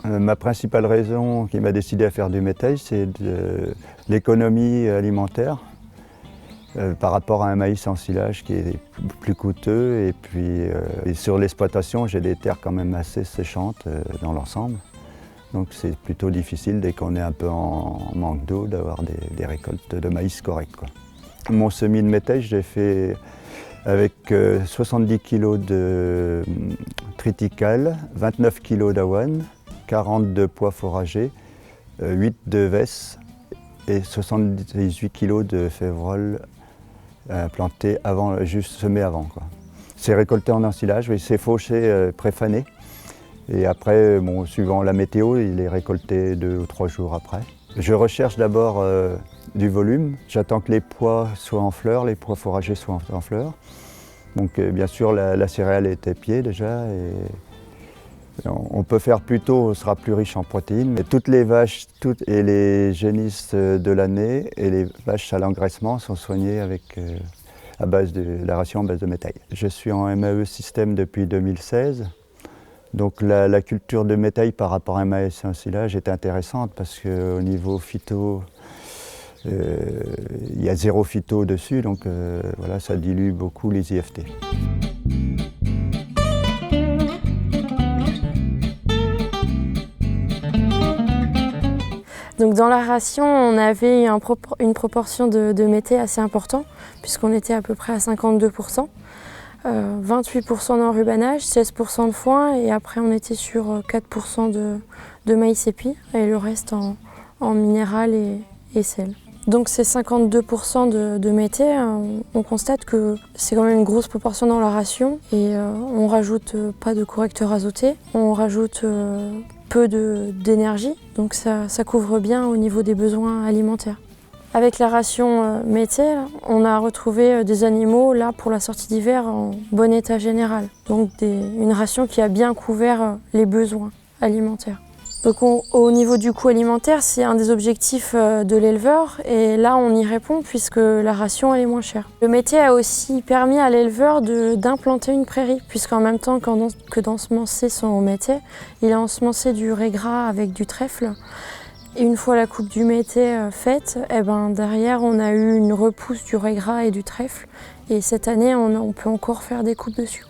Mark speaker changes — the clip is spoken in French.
Speaker 1: Ma principale raison qui m'a décidé à faire du méthège, c'est l'économie alimentaire par rapport à un maïs en silage qui est plus coûteux. Et puis et sur l'exploitation, j'ai des terres quand même assez séchantes dans l'ensemble. Donc c'est plutôt difficile dès qu'on est un peu en manque d'eau d'avoir des récoltes de maïs correctes, quoi. Mon semis de méthège, j'ai fait avec 70 kg de triticale, 29 kg d'avoine, 40 de pois foragers, 8 de vesses et 78 kg de févrole planté avant, juste semé avant, quoi. C'est récolté en ensilage, oui, c'est fauché préfané. Et après, bon, suivant la météo, il est récolté 2 ou 3 jours après. Je recherche d'abord du volume. J'attends que les pois soient en fleurs, les pois foragers soient en fleurs. Donc bien sûr, la céréale est épiée déjà. Et on peut faire plus tôt, on sera plus riche en protéines. Et toutes les vaches et les génisses de l'année et les vaches à l'engraissement sont soignées avec, à base de la ration à base de méthège. Je suis en MAE système depuis 2016. Donc la culture de méthège par rapport à un maïs en silage est intéressante parce qu'au niveau phyto, il y a 0 phyto dessus, donc voilà, ça dilue beaucoup les IFT.
Speaker 2: Donc dans la ration, on avait une proportion de méthège assez importante, puisqu'on était à peu près à 52%. 28% d'enrubanage, 16% de foin et après on était sur 4% de maïs épi et le reste en minéral et sel. Donc ces 52% de méthège, on constate que c'est quand même une grosse proportion dans la ration et on rajoute pas de correcteurs azotés, on rajoute peu d'énergie, donc ça couvre bien au niveau des besoins alimentaires. Avec la ration méthège, on a retrouvé des animaux là pour la sortie d'hiver en bon état général. Donc une ration qui a bien couvert les besoins alimentaires. Donc au niveau du coût alimentaire, c'est un des objectifs de l'éleveur et là on y répond puisque la ration elle est moins chère. Le méthège a aussi permis à l'éleveur d'implanter une prairie puisqu'en même temps que d'ensemencer son méthège, il a ensemencé du ré gras avec du trèfle. Et une fois la coupe du méthège faite, derrière on a eu une repousse du ré gras et du trèfle. Et cette année, on peut encore faire des coupes dessus.